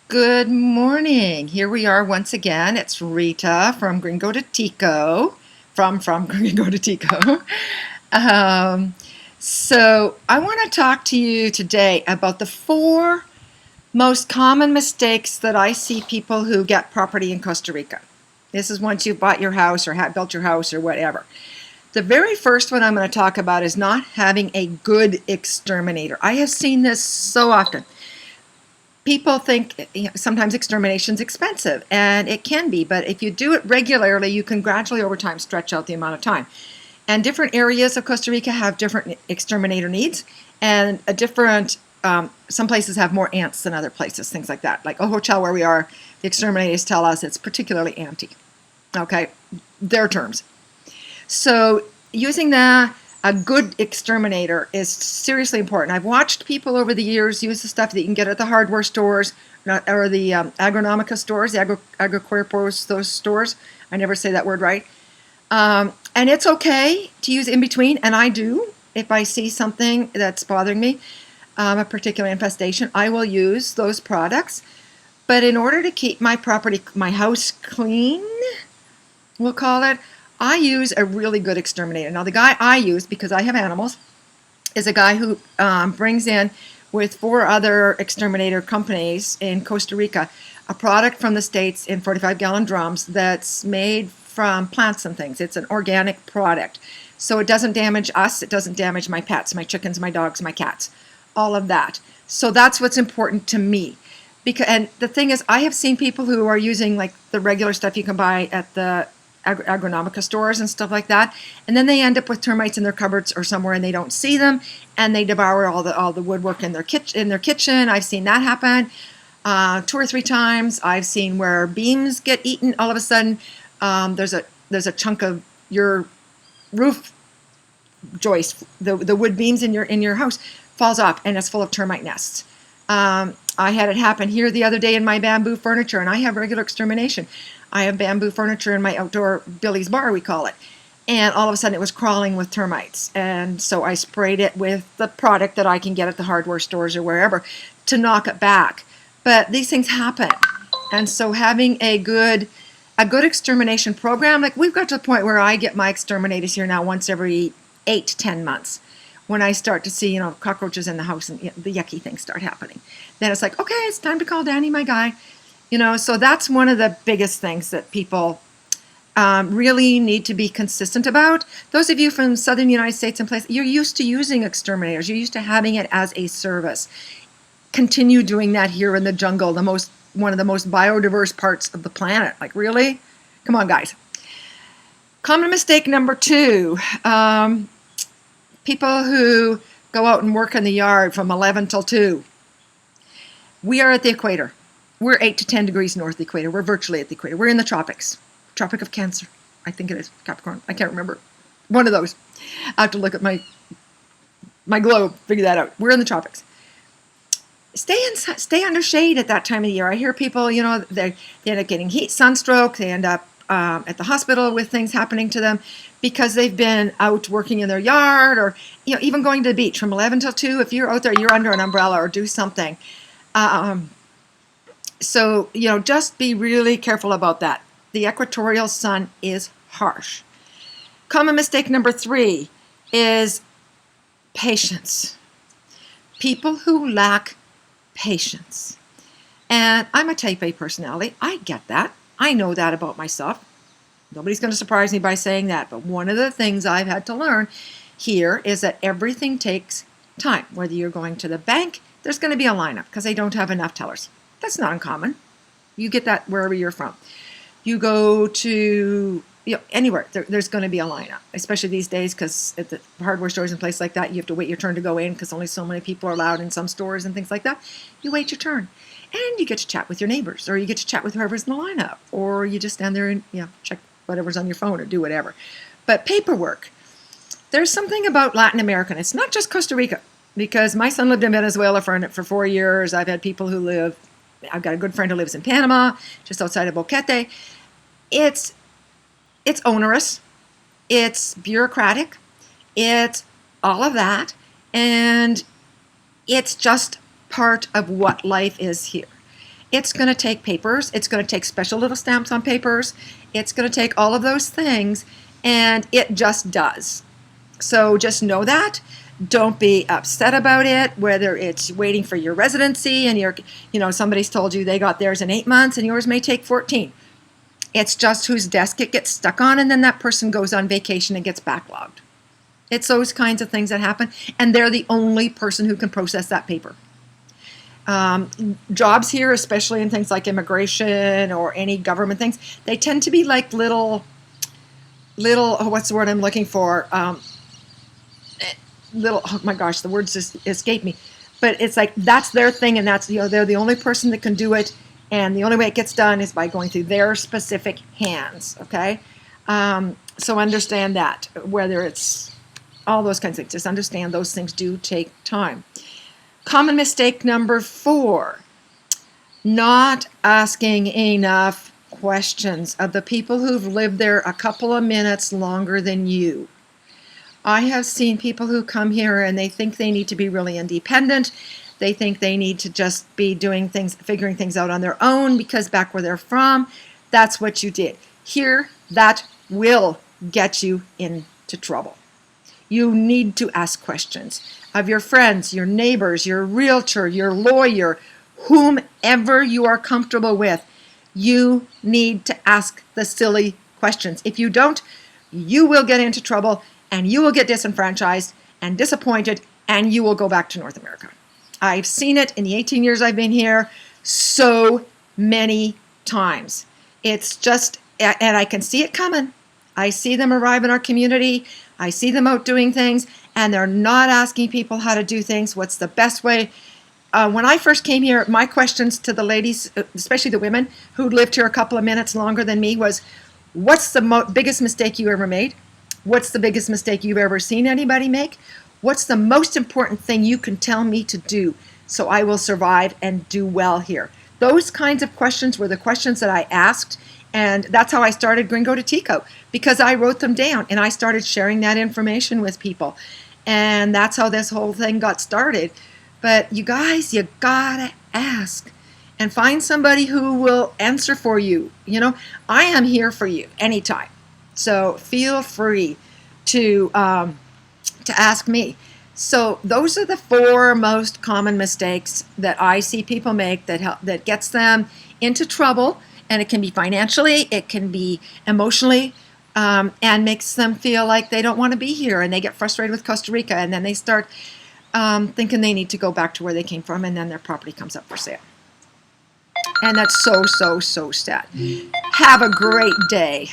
Good morning. Here we are once again. It's Rita from Gringo To Tico. From Gringo To Tico. Um, so I want to talk to you today about the four most common mistakes that I see people who get property in Costa Rica. This is once you've bought your house or built your house or whatever. The very first one I'm going to talk about is not having a good exterminator. I have seen this so often. People think sometimes extermination is expensive, and it can be, but if you do it regularly, you can gradually over time stretch out the amount of time. And different areas of Costa Rica have different exterminator needs, and some places have more ants than other places, things like that. Like a hotel where we are, the exterminators tell us it's particularly anty. Okay, their terms. So using a good exterminator is seriously important. I've watched people over the years use the stuff that you can get at the hardware stores or the agronomica stores, the agrocuerpos, those stores. I never say that word right. And it's okay to use in between, and I do. If I see something that's bothering me, a particular infestation, I will use those products. But in order to keep my property, my house clean, we'll call it, I use a really good exterminator. Now, the guy I use, because I have animals, is a guy who brings in, with four other exterminator companies in Costa Rica, a product from the States in 45-gallon drums that's made from plants and things. It's an organic product. So it doesn't damage us. It doesn't damage my pets, my chickens, my dogs, my cats, all of that. So that's what's important to me. And the thing is, I have seen people who are using like the regular stuff you can buy at the agronomica stores and stuff like that, and then they end up with termites in their cupboards or somewhere, and they don't see them, and they devour all the woodwork in their kitchen. I've seen that happen 2 or 3 times. I've seen where beams get eaten. All of a sudden, there's a chunk of your roof joist, the wood beams in your house, falls off, and it's full of termite nests. I had it happen here the other day in my bamboo furniture, and I have regular extermination. I have bamboo furniture in my outdoor Billy's bar, we call it. And all of a sudden it was crawling with termites. And so I sprayed it with the product that I can get at the hardware stores or wherever to knock it back. But these things happen. And so having a good extermination program, like we've got to the point where I get my exterminators here now once every 8 to 10 months. When I start to see, cockroaches in the house and the yucky things start happening. Then it's like, okay, it's time to call Danny, my guy. So that's one of the biggest things that people really need to be consistent about. Those of you from southern United States and places, you're used to using exterminators. You're used to having it as a service. Continue doing that here in the jungle, one of the most biodiverse parts of the planet. Like, really? Come on, guys. Common mistake number 2. People who go out and work in the yard from 11 till 2. We are at the equator. We're 8 to 10 degrees north of the equator. We're virtually at the equator. We're in the tropics. Tropic of Cancer. I think it is. Capricorn. I can't remember. One of those. I have to look at my globe, figure that out. We're in the tropics. Stay under shade at that time of the year. I hear people, they end up getting heat, sunstroke. They end up at the hospital with things happening to them because they've been out working in their yard, or even going to the beach from 11 till 2. If you're out there, you're under an umbrella or do something. So just be really careful about that. The equatorial sun is harsh. Common mistake number 3 is patience. People who lack patience. And I'm a type A personality. I get that. I know that about myself. Nobody's going to surprise me by saying that. But one of the things I've had to learn here is that everything takes time. Whether you're going to the bank, there's going to be a lineup because they don't have enough tellers. That's not uncommon. You get that wherever you're from. You go to anywhere, there's going to be a lineup, especially these days, because at the hardware stores and places like that, you have to wait your turn to go in because only so many people are allowed in some stores and things like that. You wait your turn. And you get to chat with your neighbors, or you get to chat with whoever's in the lineup, or you just stand there and check whatever's on your phone or do whatever. But paperwork, there's something about Latin America, and it's not just Costa Rica, because my son lived in Venezuela for 4 years. I've got a good friend who lives in Panama, just outside of Boquete. It's onerous, it's bureaucratic, it's all of that, and it's just part of what life is here. It's going to take papers. It's going to take special little stamps on papers. It's going to take all of those things, and it just does. So just know that. Don't be upset about it, whether it's waiting for your residency and somebody's told you they got theirs in 8 months and yours may take 14. It's just whose desk it gets stuck on, and then that person goes on vacation and gets backlogged. It's those kinds of things that happen, and they're the only person who can process that paper. Jobs here, especially in things like immigration or any government things, they tend to be like little, what's the word I'm looking for? Oh my gosh, the words just escape me. But it's like that's their thing, and that's they're the only person that can do it, and the only way it gets done is by going through their specific hands. Okay, so understand that. Whether it's all those kinds of things, just understand those things do take time. Common mistake number 4: not asking enough questions of the people who've lived there a couple of minutes longer than you. I have seen people who come here and they think they need to be really independent. They think they need to just be doing things, figuring things out on their own because back where they're from, that's what you did. Here, that will get you into trouble. You need to ask questions of your friends, your neighbors, your realtor, your lawyer, whomever you are comfortable with. You need to ask the silly questions. If you don't, you will get into trouble, and you will get disenfranchised and disappointed, and you will go back to North America. I've seen it in the 18 years I've been here so many times. It's just, and I can see it coming. I see them arrive in our community. I see them out doing things, and they're not asking people how to do things. What's the best way? When I first came here, my questions to the ladies, especially the women who lived here a couple of minutes longer than me, was, what's the biggest mistake you ever made? What's the biggest mistake you've ever seen anybody make? What's the most important thing you can tell me to do so I will survive and do well here? Those kinds of questions were the questions that I asked, and that's how I started Gringo To Tico, because I wrote them down and I started sharing that information with people. And that's how this whole thing got started. But you guys, you gotta ask and find somebody who will answer for you. I am here for you anytime. So feel free to ask me. So those are the 4 most common mistakes that I see people make that gets them into trouble, and it can be financially, it can be emotionally, and makes them feel like they don't want to be here, and they get frustrated with Costa Rica, and then they start thinking they need to go back to where they came from, and then their property comes up for sale. And that's so, so, so sad. Have a great day.